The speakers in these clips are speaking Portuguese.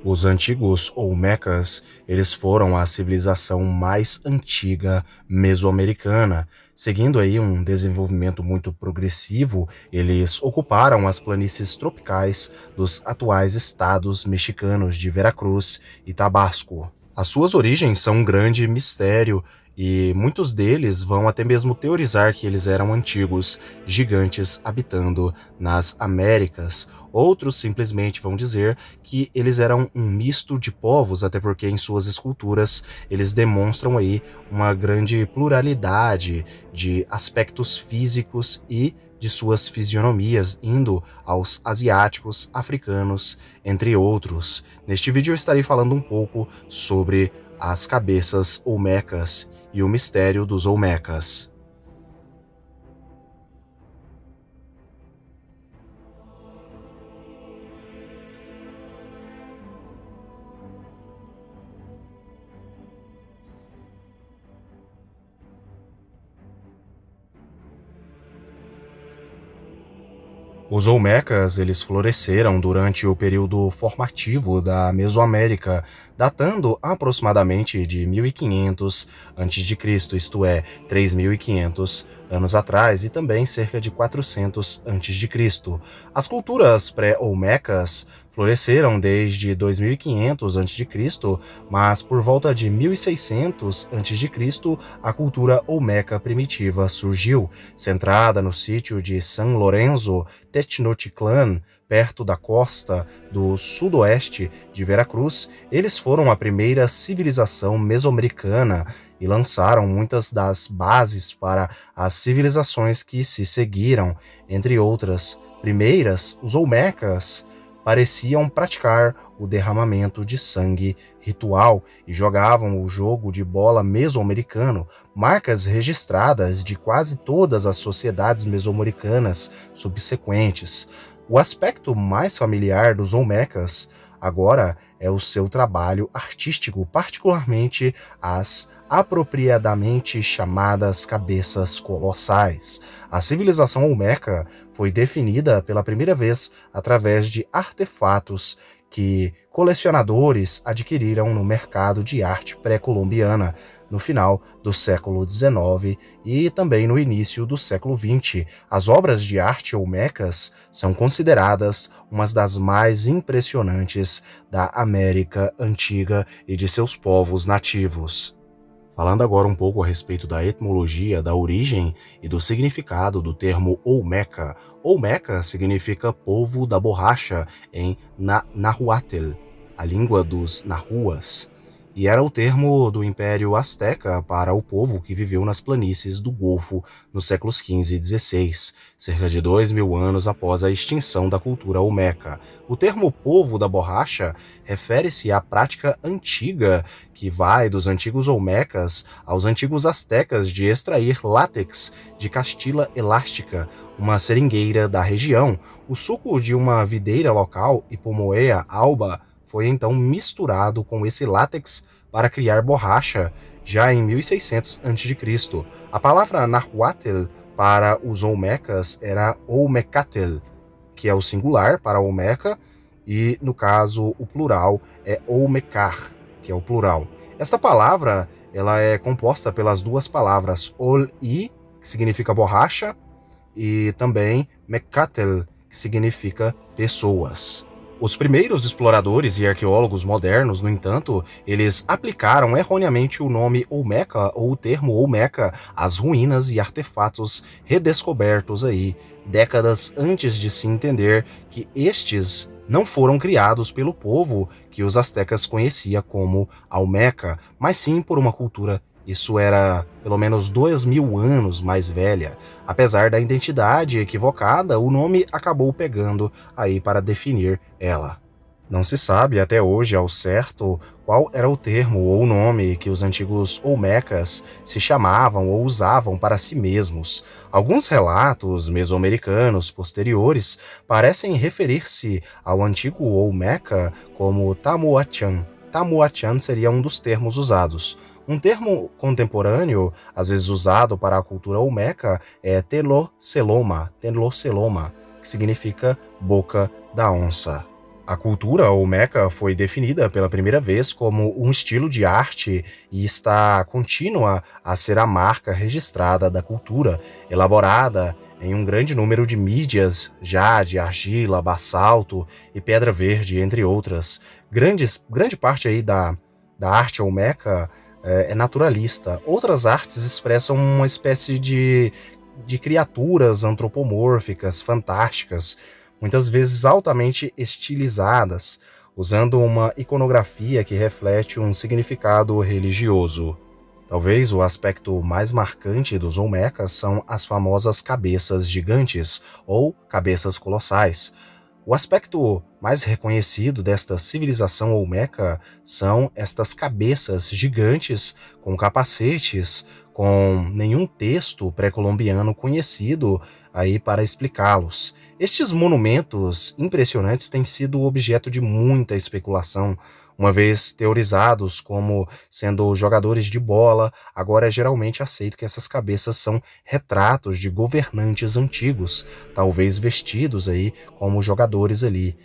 Os antigos Olmecas, eles foram a civilização mais antiga mesoamericana. Seguindo aí um desenvolvimento muito progressivo, eles ocuparam as planícies tropicais dos atuais estados mexicanos de Veracruz e Tabasco. As suas origens são um grande mistério e muitos deles vão até mesmo teorizar que eles eram antigos gigantes habitando nas Américas. Outros simplesmente vão dizer que eles eram um misto de povos, até porque em suas esculturas eles demonstram aí uma grande pluralidade de aspectos físicos e de suas fisionomias, indo aos asiáticos, africanos, entre outros. Neste vídeo eu estarei falando um pouco sobre as cabeças olmecas e o mistério dos olmecas. Os Olmecas, eles floresceram durante o período formativo da Mesoamérica, datando aproximadamente de 1500 a.C., isto é, 3500 anos atrás, e também cerca de 400 a.C. As culturas pré-olmecas floresceram desde 2500 a.C., mas por volta de 1600 a.C., a cultura olmeca primitiva surgiu, centrada no sítio de San Lorenzo Tenochtitlan, perto da costa do sudoeste de Veracruz. Eles foram a primeira civilização mesoamericana e lançaram muitas das bases para as civilizações que se seguiram. Entre outras primeiras, os Olmecas pareciam praticar o derramamento de sangue ritual e jogavam o jogo de bola mesoamericano, marcas registradas de quase todas as sociedades mesoamericanas subsequentes. O aspecto mais familiar dos Olmecas agora é o seu trabalho artístico, particularmente as apropriadamente chamadas cabeças colossais. A civilização olmeca foi definida pela primeira vez através de artefatos que colecionadores adquiriram no mercado de arte pré-colombiana no final do século XIX e também no início do século XX. As obras de arte olmecas são consideradas umas das mais impressionantes da América Antiga e de seus povos nativos. Falando agora um pouco a respeito da etimologia, da origem e do significado do termo Olmeca. Olmeca significa povo da borracha em Nahuatl, a língua dos Nahuas, e era o termo do Império Azteca para o povo que viveu nas planícies do Golfo nos séculos XV e XVI, cerca de 2000 anos após a extinção da cultura olmeca. O termo povo da borracha refere-se à prática antiga que vai dos antigos olmecas aos antigos astecas de extrair látex de castila elástica, uma seringueira da região. O suco de uma videira local, Ipomoea alba, foi então misturado com esse látex para criar borracha, já em 1600 a.C. A palavra Nahuatl para os olmecas era Olmecatl, que é o singular para Olmeca, e no caso o plural é Olmecar, que é o plural. Esta palavra ela é composta pelas duas palavras ol-i, que significa borracha, e também Mecatl, que significa pessoas. Os primeiros exploradores e arqueólogos modernos, no entanto, eles aplicaram erroneamente o nome Olmeca ou o termo Olmeca às ruínas e artefatos redescobertos aí, décadas antes de se entender que estes não foram criados pelo povo que os astecas conhecia como Olmeca, mas sim por uma cultura. Isso era pelo menos 2000 anos mais velha. Apesar da identidade equivocada, o nome acabou pegando aí para definir ela. Não se sabe até hoje ao certo qual era o termo ou nome que os antigos olmecas se chamavam ou usavam para si mesmos. Alguns relatos mesoamericanos posteriores parecem referir-se ao antigo olmeca como Tamuachan. Tamuachan seria um dos termos usados. Um termo contemporâneo, às vezes usado para a cultura olmeca, é Teloceloma, que significa boca da onça. A cultura olmeca foi definida pela primeira vez como um estilo de arte e está contínua a ser a marca registrada da cultura, elaborada em um grande número de mídias, jade, argila, basalto e pedra verde, entre outras. Grande parte aí da arte olmeca é naturalista. Outras artes expressam uma espécie de criaturas antropomórficas, fantásticas, muitas vezes altamente estilizadas, usando uma iconografia que reflete um significado religioso. Talvez o aspecto mais marcante dos Olmecas são as famosas cabeças gigantes, ou cabeças colossais. O aspecto mais reconhecido desta civilização olmeca são estas cabeças gigantes com capacetes, com nenhum texto pré-colombiano conhecido aí para explicá-los. Estes monumentos impressionantes têm sido objeto de muita especulação, uma vez teorizados como sendo jogadores de bola. Agora é geralmente aceito que essas cabeças são retratos de governantes antigos, talvez vestidos aí como jogadores ali,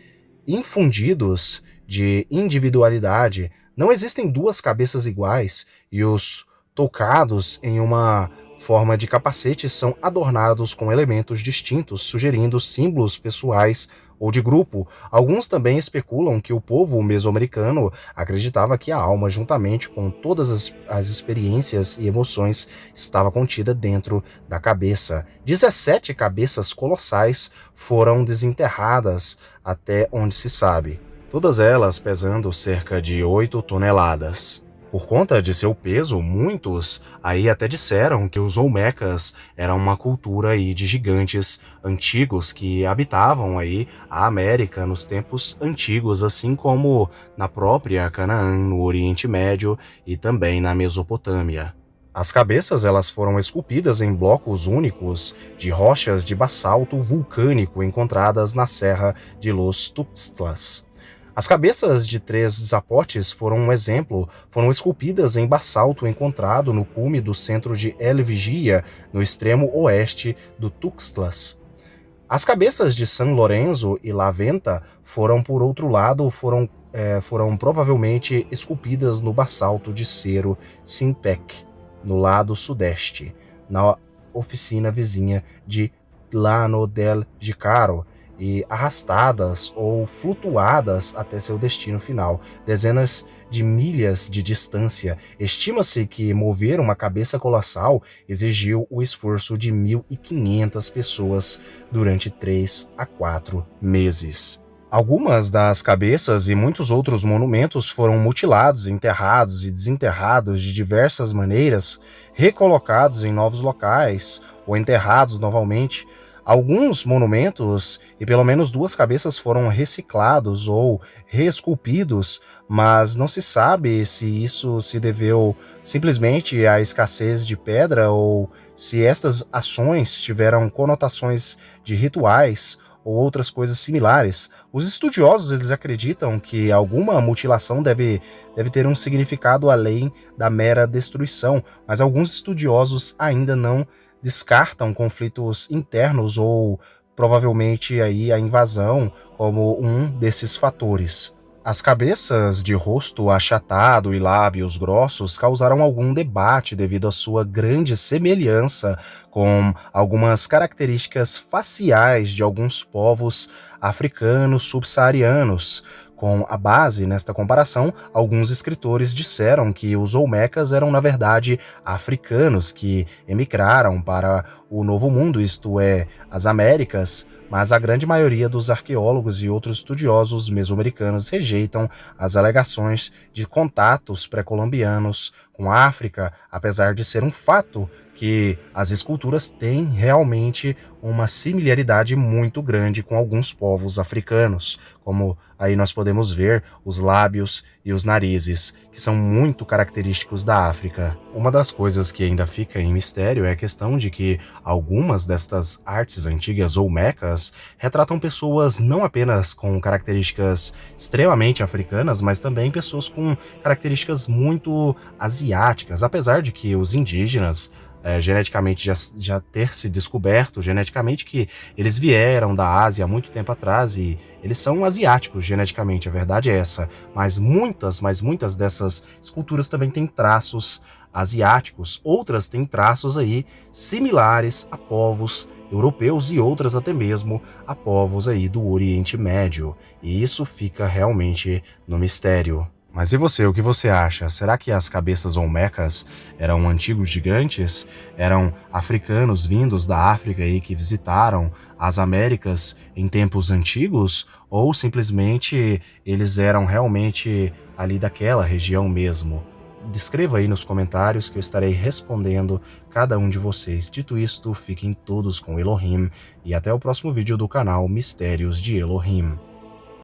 infundidos de individualidade. Não existem duas cabeças iguais e os toucados em uma forma de capacete são adornados com elementos distintos, sugerindo símbolos pessoais ou de grupo. Alguns também especulam que o povo mesoamericano acreditava que a alma, juntamente com todas as experiências e emoções, estava contida dentro da cabeça. 17 cabeças colossais foram desenterradas até onde se sabe, todas elas pesando cerca de 8 toneladas. Por conta de seu peso, muitos aí até disseram que os Olmecas eram uma cultura aí de gigantes antigos que habitavam aí a América nos tempos antigos, assim como na própria Canaã, no Oriente Médio e também na Mesopotâmia. As cabeças elas foram esculpidas em blocos únicos de rochas de basalto vulcânico encontradas na Serra de los Tuxtlas. As cabeças de 3 zapotes foram um exemplo, foram esculpidas em basalto encontrado no cume do centro de El Vigia, no extremo oeste do Tuxtlas. As cabeças de San Lorenzo e La Venta foram, por outro lado, foram provavelmente esculpidas no basalto de Cerro Simpec, no lado sudeste, na oficina vizinha de Llano del Jicaro, e arrastadas ou flutuadas até seu destino final, dezenas de milhas de distância. Estima-se que mover uma cabeça colossal exigiu o esforço de 1.500 pessoas durante 3 a 4 meses. Algumas das cabeças e muitos outros monumentos foram mutilados, enterrados e desenterrados de diversas maneiras, recolocados em novos locais ou enterrados novamente. Alguns monumentos e pelo menos 2 cabeças foram reciclados ou reesculpidos, mas não se sabe se isso se deveu simplesmente à escassez de pedra ou se estas ações tiveram conotações de rituais ou outras coisas similares. Os estudiosos eles acreditam que alguma mutilação deve ter um significado além da mera destruição, mas alguns estudiosos ainda não descartam conflitos internos ou provavelmente aí a invasão como um desses fatores. As cabeças de rosto achatado e lábios grossos causaram algum debate devido à sua grande semelhança com algumas características faciais de alguns povos africanos subsaarianos. Com a base nesta comparação, alguns escritores disseram que os Olmecas eram, na verdade, africanos que emigraram para o Novo Mundo, isto é, as Américas, mas a grande maioria dos arqueólogos e outros estudiosos mesoamericanos rejeitam as alegações de contatos pré-colombianos com a África, apesar de ser um fato que as esculturas têm realmente uma similaridade muito grande com alguns povos africanos, como aí nós podemos ver os lábios e os narizes, que são muito característicos da África. Uma das coisas que ainda fica em mistério é a questão de que algumas destas artes antigas olmecas retratam pessoas não apenas com características extremamente africanas, mas também pessoas com características muito asiáticas, apesar de que os indígenas geneticamente já ter se descoberto, geneticamente, que eles vieram da Ásia há muito tempo atrás e eles são asiáticos geneticamente, a verdade é essa. Mas muitas dessas esculturas também têm traços asiáticos, outras têm traços aí similares a povos europeus e outras até mesmo a povos aí do Oriente Médio. E isso fica realmente no mistério. Mas e você, o que você acha? Será que as cabeças olmecas eram antigos gigantes? Eram africanos vindos da África aí que visitaram as Américas em tempos antigos? Ou simplesmente eles eram realmente ali daquela região mesmo? Descreva aí nos comentários que eu estarei respondendo cada um de vocês. Dito isto, fiquem todos com Elohim e até o próximo vídeo do canal Mistérios de Elohim.